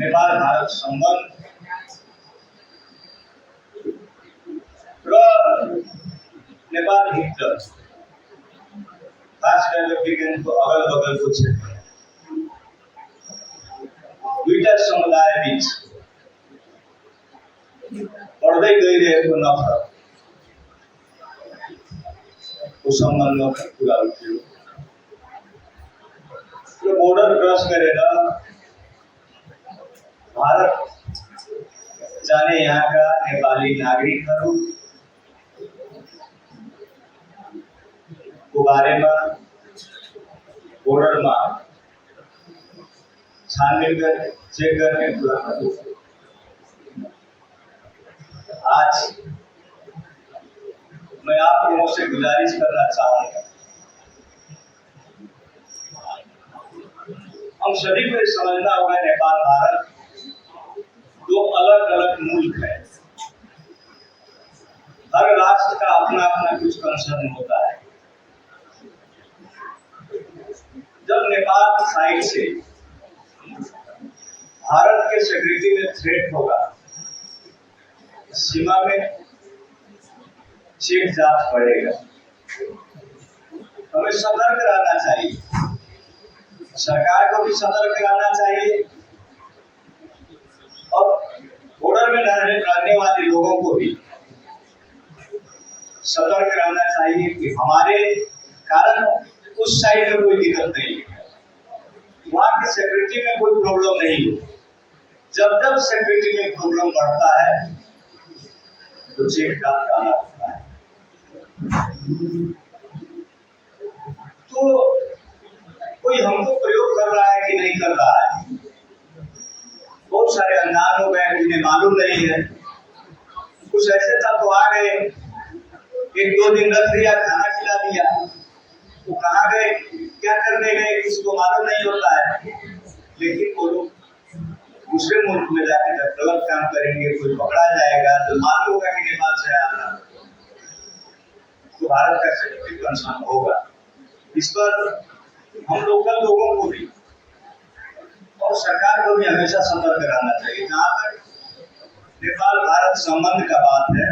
नेपाल भारत संबंध र नेपाल भित्र खास गरेर विज्ञानको अगल बगलको क्षेत्र दुईटा समुदाय बीच बढ्दै गइरहेको नफरतको सम्बन्धमा कुरा उठ्यो। यो बोर्डर क्रस गरेर भारत जाने यहाँका नेपाली नागरिकहरू को बारेमा बोर्डरमा छानबीन गर्ने चेक गर्ने कुरा आज मैं आप लोगों से गुजारिश करना चाहूंगा, हम सभी को समझना होगा नेपाल भारत दो अलग अलग मुल्क है। हर राष्ट्र का अपना अपना कुछ कंसर्न होता है। जब नेपाल साइड से भारत के सिक्योरिटी में थ्रेट होगा, सीमा में चेक जांच बढ़ेगा, हमें सतर्क रहना चाहिए, सरकार को भी सतर्क रहना चाहिए और बॉर्डर में रहने वाले लोगों को भी सतर्क रहना चाहिए कि हमारे कारण उस साइड में कोई दिक्कत नहीं है, वहाँ की सिक्योरिटी में कोई प्रॉब्लम नहीं है। जब जब सिक्योरिटी में प्रॉब्लम बढ़ता है तो चेक डालना होता है। तो कोई हमको प्रयोग कर रहा है कि नहीं कर रहा है, बहुत सारे अनजान लोग हैं जिन्हें मालूम नहीं है। कुछ ऐसे तत्व आ गए, एक दो दिन रख दिया, खाना खिला दिया, वो कहाँ गए, क्या करने गए, किसी को मालूम नहीं होता है। लेकिन वो लोग दूसरे मुल्क में जाकर जब गलत काम करेंगे, कोई पकड़ा जाएगा तो मालूम होगा कि नेपाल से आया, तो भारत का सिक्योरिटी कंसर्न होगा। इस पर हम लोकल लोगों को भी और सरकार को भी हमेशा सतर्क रहना चाहिए। जहाँ तक नेपाल भारत संबंध का बात है,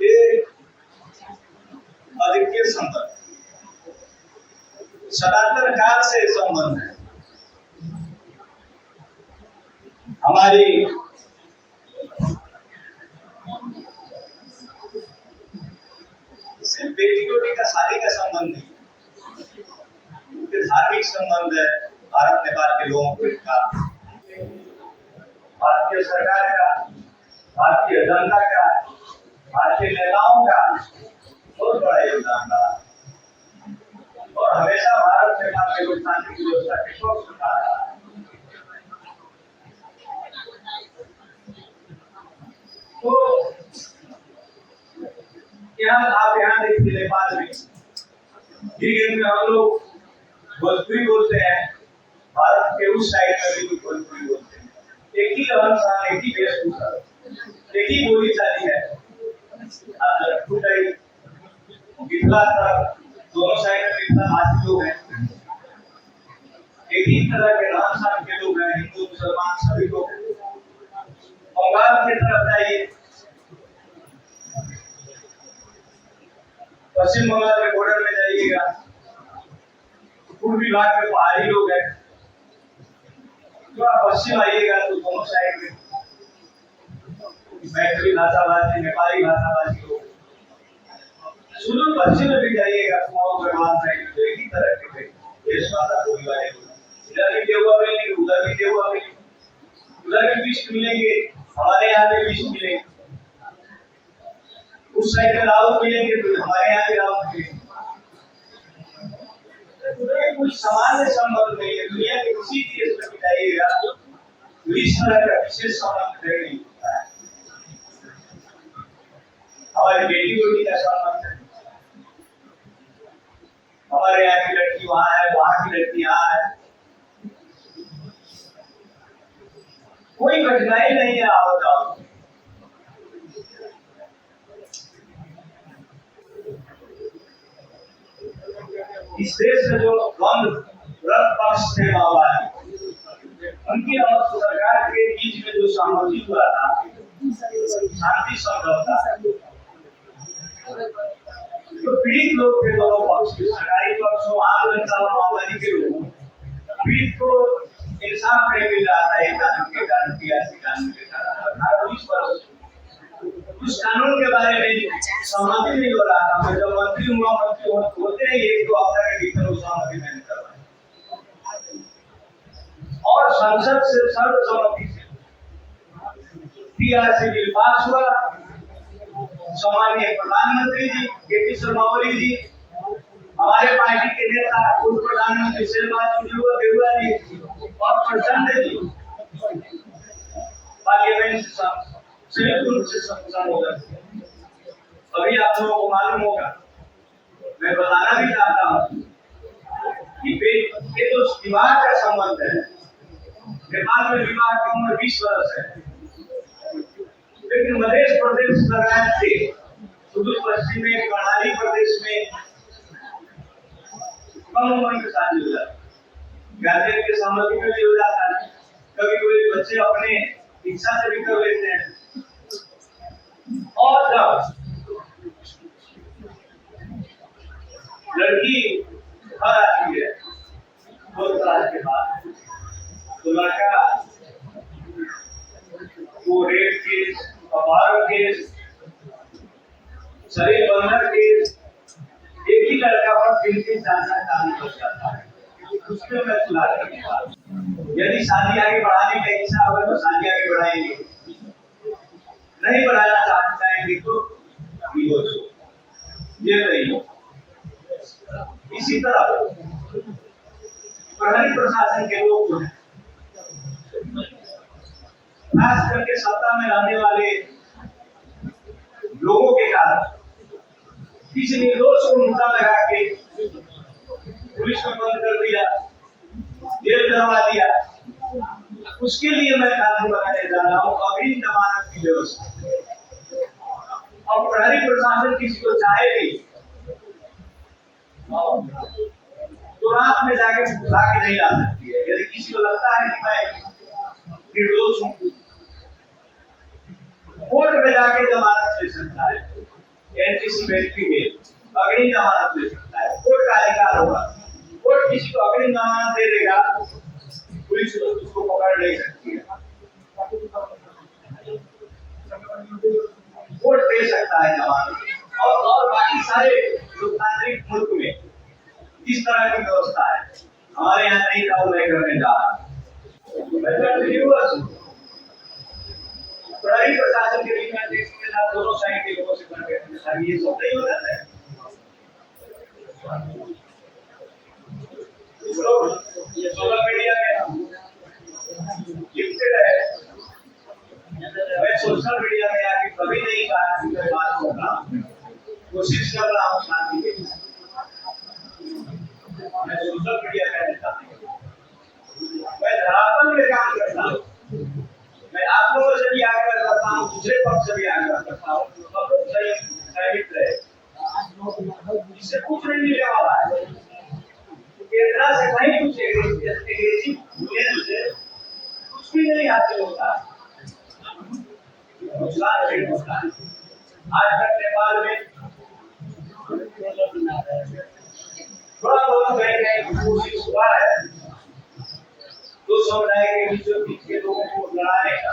ये अधिकतर संबंध सनातन काल से संबंध है। हमारी सिर्फ बेटी बेटी का शादी का संबंध नहीं, धार्मिक संबंध है भारत नेपाल के लोगों के साथ। भारतीय सरकार का, भारतीय जनता का, भारतीय नेताओं का बहुत बड़ा योगदान रहा और हमेशा भारत नेपाल के लोकतांत्रिक व्यवस्था के पक्ष में रहा। तो आप यहाँ देखिए, नेपाल में हम लोग भोजपुरी बोलते हैं, भारत के उस साइड में भी भोजपुरी बोलते हैं। एक ही रहन सहन, एक ही वेशभूषा, एक ही बोली चाली है। मिथिला तक दोनों साइड में मिथिला भाषी लोग हैं, एक ही तरह के रहन सहन के लोग हैं, हिंदू मुसलमान सभी लोग हैं। बंगाल की तरफ जाइए, पश्चिम बंगाल के बॉर्डर में जाइएगा, पूर्वी भाग में पहाड़ी लोग हैं। थोड़ा पश्चिम आइएगा तो दोनों साइड में मैथिली भाषाभाषी, नेपाली भाषाभाषी लोग। सुदूर पश्चिम में भी जाइएगा, कुमाऊं गढ़वाल साइड में एक ही तरह के देश भाषा बोलने वाले लोग, इधर भी देववा मिलेंगे, उधर भी देववा मिलेंगे, उधर भी बिष्ट मिलेंगे, हमारे यहाँ भी बिष्ट मिलेंगे, उस साइड में राउत मिलेंगे तो हमारे यहाँ भी राउत मिलेंगे। कुछ सामान्य संबंध नहीं है। दुनिया के किसी देश में जाइएगा तो इस तरह का विशेष संबंध नहीं होता है। हमारी बेटी बेटी का संबंध है, हमारे यहाँ की लड़की वहां है, वहां की लड़की यहाँ है, कोई कठिनाई नहीं है। आओ जाओ, इस देश में जो द्वंद्व पक्ष थे माओवादी, उनकी और सरकार के बीच में जो सहमति हुआ था, शांति समझौता, जो पीड़ित लोग थे दोनों पक्ष के, सरकारी पक्ष हो, आम जनता और माओवादी के लोग, पीड़ित को इंसाफ नहीं मिल रहा था। एक कानून के कारण, सियासी कानून के कारण 18-20 वर्ष उस कानून के बारे में सहमति नहीं हो रहा था। मैं जब मंत्री हुआ, मंत्री होते ही 1-2 हफ्ते के भीतर उस सहमति मैंने करवाई और संसद से सर्वसम्मति से पीआरसी बिल पास हुआ। सम्माननीय प्रधानमंत्री जी केपी शर्मा ओली जी, हमारे पार्टी के नेता पूर्व प्रधानमंत्री श्रीमान देवुआ जी और प्रचंड जी पार्लियामेंट से संयुक्त रूप से संबोधन। अभी आप लोगों को मालूम होगा, मैं बताना भी चाहता हूँ कि ये जो विवाह का संबंध है, नेपाल में विवाह की उम्र 20 वर्ष है, लेकिन मध्य प्रदेश लगाए थे, सुदूर पश्चिम में, कर्णाली प्रदेश में कम उम्र के शादी हो जाती है। गार्जियन के सहमति में भी हो जाता है। कभी कोई बच्चे अपने इच्छा से भी कर लेते हैं। और जब लड़की घर आती है 2 साल के बाद, तो लड़का वो रेप केस, अपहरण केस, शरीर बंधन केस, एक ही लड़का पर 3-3 साल का कानून बच जाता है। उसमें मैं सुधार करने वाला हूं। यदि शादी आगे बढ़ाने की इच्छा होगा तो शादी आगे बढ़ाएंगे, नहीं बढ़ाना चाहेंगे तो विरोध। ये नहीं हो। इसी तरह प्रहरी प्रशासन के लोग जो है, खास करके सत्ता में रहने वाले लोगों के कारण किसी निर्दोष को मुद्दा लगा के पुलिस को बंद कर दिया, जेल करवा दिया। उसके लिए मैं कानून बनाने जा रहा हूँ, अग्रिम जमानत की व्यवस्था। और प्रहरी प्रशासन किसी को चाहे भी तो रात में जाके बुला के नहीं ला सकती है। यदि किसी को लगता है कि मैं निर्दोष हूँ, कोर्ट में जाके जमानत ले सकता है, एंटीसिपेटरी बेल, अग्रिम जमानत ले सकता है। कोर्ट का अधिकार होगा। कोर्ट किसी को अग्रिम जमानत दे देगा, पुलिस उसको पकड़ नहीं सकती है। कोर्ट दे सकता है जमानत। और बाकी सारे लोकतांत्रिक मुल्क में इस तरह की व्यवस्था है। हमारे यहाँ नहीं था, मैं करने जा रहा हूँ। प्रहरी प्रशासन के बीच में देश के साथ दोनों साइड के लोगों से कर ये सब नहीं हो जाता है। ये सोशल मीडिया में लिखते रहे, मैं सोशल मीडिया में आके कभी नहीं कहा कि मैं बात होगा, कोशिश कर रहा हूँ शांति के लिए। मैं सोशल मीडिया का नेता नहीं, मैं धरातल में काम करता हूँ। मैं आप लोगों से भी आग्रह करता हूँ, दूसरे पक्ष से भी आग्रह करता हूँ, सब लोग सहमित रहे। इससे कुछ नहीं मिलने वाला है। केंद्र से कहीं कुछ एग्रेसिव कुछ भी नहीं हासिल होता, नुकसान नहीं होता। आज तक नेपाल में थोड़ा बहुत कोशिश हुआ है दो समुदाय के बीचों बीच के लोगों को लड़ाने का,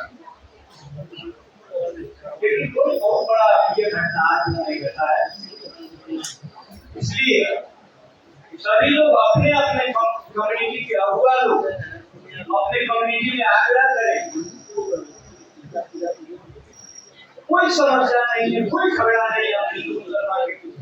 लेकिन कोई बहुत बड़ा ये घटना आज नहीं घटा है। इसलिए सभी लोग अपने अपने कम्युनिटी के अगुआ लोग अपने कम्युनिटी में आग्रह करें। कोई समस्या नहीं है, कोई झगड़ा नहीं है अपनी मुसलमान के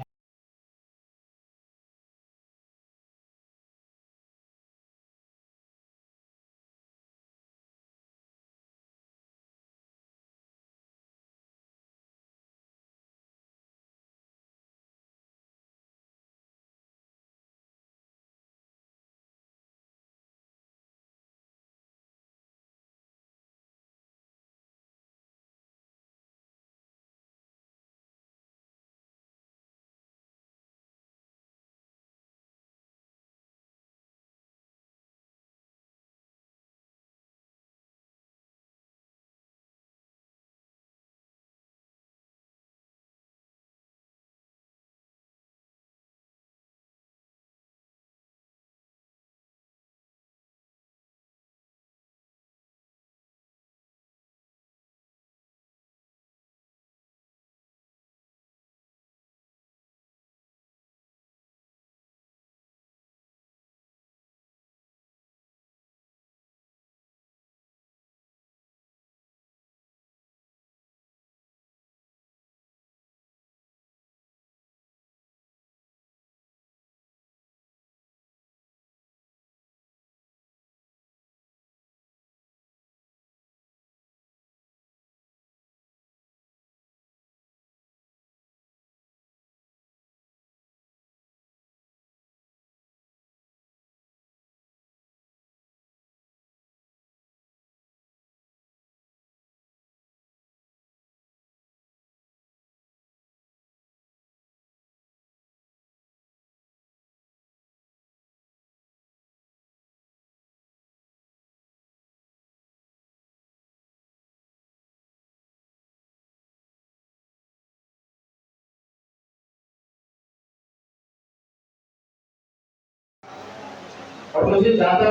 और मुझे ज्यादा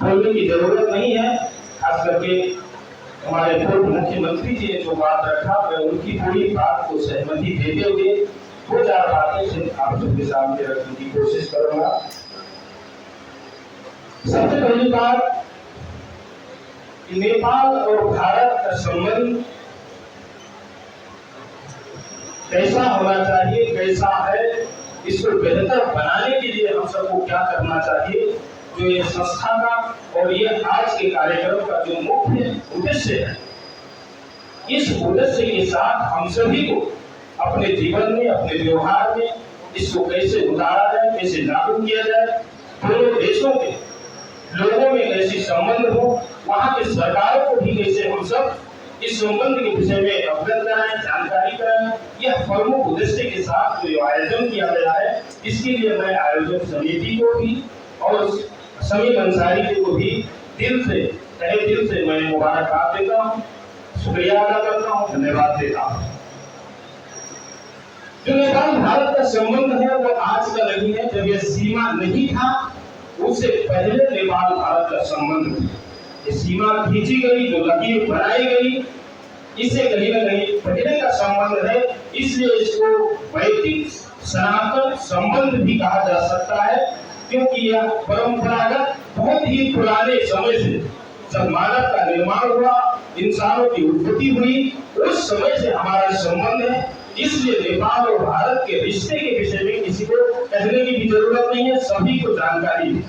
बोलने की जरूरत नहीं है। खास करके हमारे पूर्व मुख्यमंत्री जी ने जो बात रखा, मैं उनकी पूरी बात को सहमति देते हुए दो चार बातें से आप सबके सामने रखने की कोशिश करूंगा। सबसे पहली बात, नेपाल और भारत का संबंध कैसा होना चाहिए, कैसा है, इसको बेहतर बनाने के लिए हम सबको क्या करना चाहिए, जो ये संस्था का और ये आज के कार्यक्रम का जो मुख्य उद्देश्य है, इस उद्देश्य के साथ हम सभी को अपने जीवन में, अपने व्यवहार में इसको कैसे उतारा जाए, कैसे लागू किया जाए, दोनों देशों के लोगों में कैसे संबंध हो, वहां की सरकारों को भी कैसे हम सब इस संबंध के विषय में अवगत कराएं, जानकारी कराएं। यह प्रमुख उद्देश्य के साथ जो आयोजन किया गया है, इसके लिए मैं आयोजक समिति को भी और समीर अंसारी जी को भी दिल से मैं मुबारकबाद देता हूँ, शुक्रिया अदा करता हूँ, धन्यवाद देता हूँ। जो नेपाल भारत का संबंध है वो आज का नहीं है। जब यह सीमा नहीं था उससे पहले नेपाल भारत का संबंध, ये सीमा खींची गई, जो लकीर बनाई गई, इससे कहीं न कहीं पहले का संबंध है। इसलिए इसको वैदिक सनातन संबंध भी कहा जा सकता है, क्योंकि यह परंपरागत बहुत ही पुराने समय से, जब मानव का निर्माण हुआ, इंसानों की उत्पत्ति हुई, उस समय से हमारा संबंध है। इसलिए नेपाल और भारत के रिश्ते के विषय में किसी को कहने की भी जरूरत नहीं है, सभी को जानकारी है।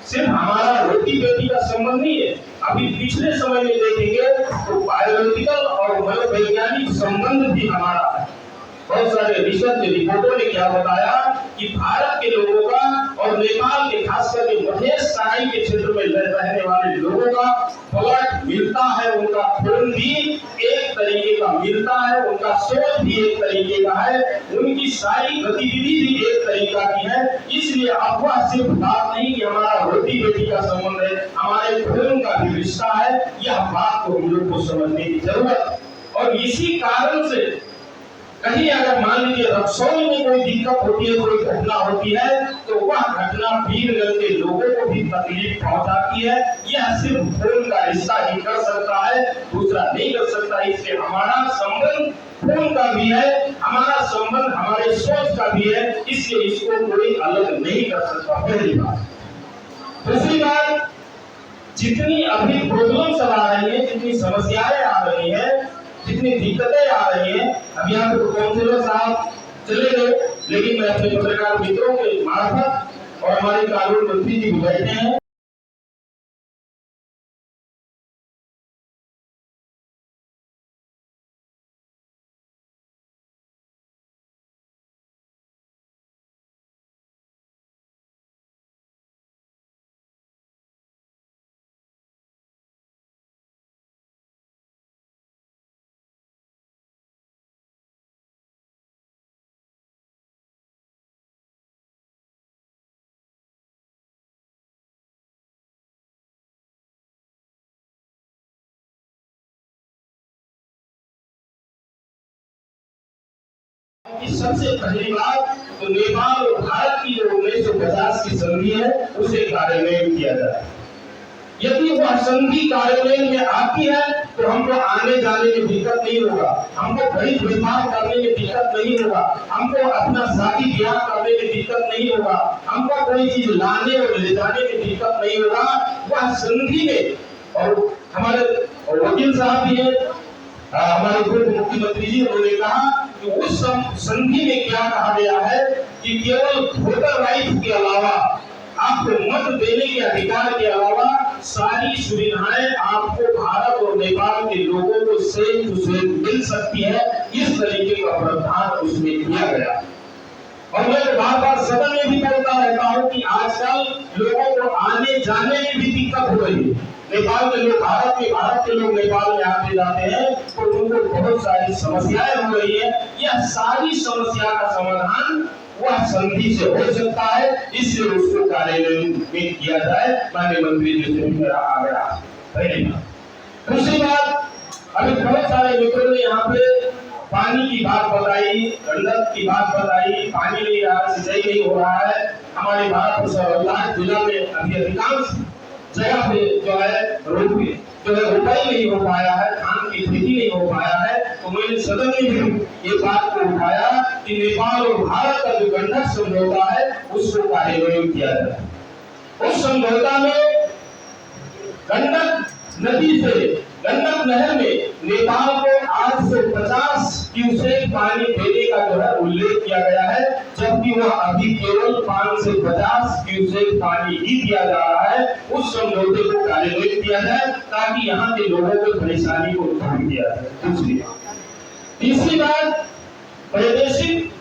सिर्फ हमारा रोटी बेटी का संबंध नहीं है, अभी पिछले समय में देखेंगे तो बायोलॉजिकल और मनोवैज्ञानिक संबंध भी हमारा है। बहुत सारे रिसर्च रिपोर्टों ने क्या बताया कि भारत के लोगों का और नेपाल के खास करके मधेश तराई के क्षेत्र में रहने वाले लोगों का ब्लड मिलता है, उनका खून भी एक तरीके का मिलता है, उनका सोच भी एक तरीके का है, उनकी सारी गतिविधि भी एक तरीका की है। इसलिए अफवाह सिर्फ बात नहीं कि हमारा रोटी बेटी का संबंध है, हमारे खून का भी रिश्ता है, यह बात को हम लोग को समझने की जरूरत। और इसी कारण से कहीं अगर मान लीजिए रसोई में कोई दिक्कत होती है, कोई घटना होती है, तो वह घटना वीरगंज के लोगों को भी तकलीफ पहुंचाती है। यह सिर्फ खून का रिश्ता ही कर सकता है, दूसरा नहीं कर सकता। इसलिए हमारा संबंध खून का भी है, हमारा संबंध हमारे सोच का भी है, इसलिए इसको कोई अलग नहीं कर सकता। पहली बात। दूसरी बात, जितनी अभी प्रॉब्लम आ रही है, जितनी समस्याएं आ रही है, जितनी दिक्कतें आ रही हैं, अब यहाँ पे काउंसिलर साहब चले गए, लेकिन मैं अपने पत्रकार मित्रों के मार्फत और हमारे कानून मंत्री जी बैठे हैं, सबसे पहली बात तो नेपाल और भारत की जो 1950 की संधि है उसे कार्यान्वयन किया जाए। यदि वह संधि कार्यान्वयन में आती है तो हमको आने जाने में दिक्कत नहीं होगा, हमको खरीद व्यापार करने में दिक्कत नहीं होगा, हमको अपना शादी ब्याह करने में दिक्कत नहीं होगा, हमको कोई चीज लाने और ले जाने में दिक्कत नहीं होगा। वह संधि में, और हमारे वकील साहब भी है, हमारे पूर्व मुख्यमंत्री जी, उन्होंने कहा कि उस संधि में क्या कहा गया है कि केवल वोटर राइट के अलावा, आपको मत देने के अधिकार के अलावा सारी सुविधाएं आपको भारत और नेपाल के लोगों को सेम टू सेम मिल सकती है। इस तरीके का प्रावधान उसमें किया गया। और मैं बार बार सदन में भी बोलता रहता हूँ कि आजकल लोगों को आने जाने में भी दिक्कत हो रही है। नेपाल के लोग भारत के लोग नेपाल में आते जाते हैं तो उनको बहुत सारी समस्याएं हो रही है। यह सारी समस्या का समाधान वह संधि से हो सकता है, इसलिए उसको कार्यान्वयन में किया जाए। माननीय मंत्री जी से मेरा आग्रह। पहली बात। दूसरी बात, अभी बहुत सारे मित्रों ने यहाँ पे पानी की बात बताई, गंडक की बात बताई, पानी नहीं रहा, सिंचाई नहीं हो रहा है। हमारे भारत जिला में अभी अधिकांश जगह पे जो है रोपाई नहीं हो पाया है, धान की खेती नहीं हो पाया है। तो मैंने सदन में भी ये बात को उठाया कि नेपाल और भारत का जो गंडक समझौता है उसको कार्यान्वयन किया जाए। उस समझौता में गंडक नदी से, गंडक नहर में नेपाल को 850 क्यूसेक पानी देने का जो है उल्लेख किया गया है, जबकि वह अभी केवल 5 से 50 क्यूसेक पानी ही दिया जा रहा है। उस समझौते को कार्यान्वित किया जाए ताकि यहाँ के लोगों की परेशानी को दूर किया जाए। दूसरी बात, तीसरी बात, वैदेशिक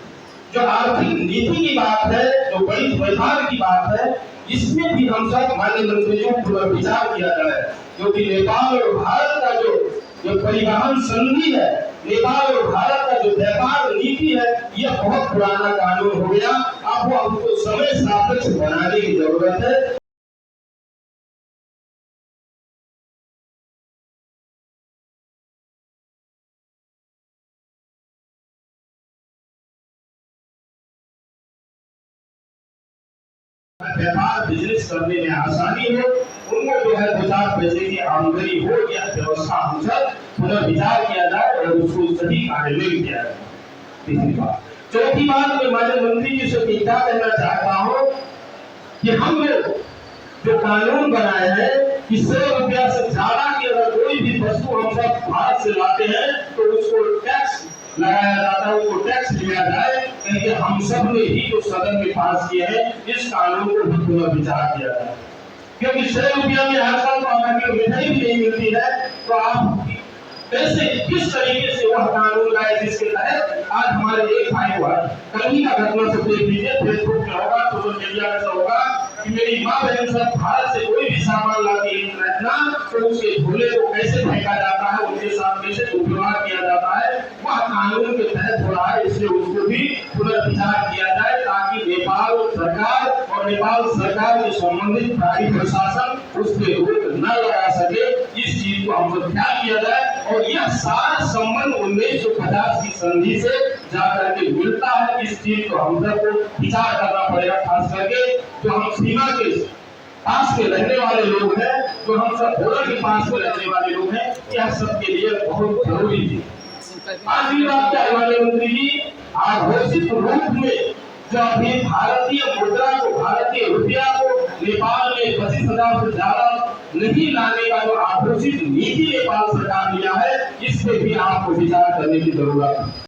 जो आर्थिक नीति की बात है, जो बड़ी व्यापार की बात है, इसमें भी हम सब माननीय मंत्रियों को विचार किया जाए, क्योंकि नेपाल और भारत का जो परिवहन संधि है, नेपाल और भारत का जो व्यापार नीति है, यह बहुत पुराना कानून हो गया। अब वो हमको समय सापेक्ष बनाने की जरूरत है। व्यापार बिजनेस करने में आसानी हो, उनको जो है 2-4 पैसे की आमदनी हो, यह व्यवस्था हम सब पुनर्विचार किया जाए और उसको सही कार्यान्वयन किया जाए। तीसरी बात, चौथी बात, मैं माननीय मंत्री जी से क्या कहना चाहता हूँ कि हम लोग जो कानून बनाए हैं कि 100 रुपया से ज्यादा की अगर कोई भी वस्तु हम सब भारत से लाते हैं तो उसको टैक्स लगाया जाता है, उसको टैक्स दिया जाए। क्योंकि हम सब ने ही जो सदन में पास किए हैं, इस कानून को भी पुनर्विचार किया जाए, क्योंकि 100 रुपया में आजकल तो हमारी मिठाई भी नहीं मिलती है। तो आप कैसे, किस तरीके से वह कानून लाए जिसके तहत आज हमारे एक भाई हुआ, कल ही का घटना से देख लीजिए, फेसबुक में होगा, सोशल मीडिया में होगा कि मेरी माँ बहन सब भारत से कोई भी सामान लाती है तो उसके झोले को कैसे फेंका जाता है, उनके साथ कैसे दुर्व्यवहार किया जाता है, वह कानून के तहत हो रहा है। इसलिए उसको भी पुनर्विचार किया जाए ताकि नेपाल सरकार और नेपाल सरकार के संबंधित प्राधिक प्रशासन उस पर रोक न लगा सके। इस चीज को हम लोग ध्यान किया जाए और यह सारा संबंध 1950 की संधि से जाकर के मिलता है। इस चीज को हम लोग को विचार करना पड़ेगा, खास करके जो हम सीमा के पास के रहने वाले लोग हैं, जो हम सब बॉर्डर के पास में रहने वाले लोग हैं, यह सबके लिए बहुत जरूरी है। पांचवी बात क्या है माननीय मंत्री जी, आघोषित रूप में जो अभी भारतीय मुद्रा को, भारतीय रुपया को नेपाल में 25,000 से ज्यादा नहीं लाने का जो आघोषित नीति नेपाल सरकार लिया है, इस पे भी आपको विचार करने की जरूरत है।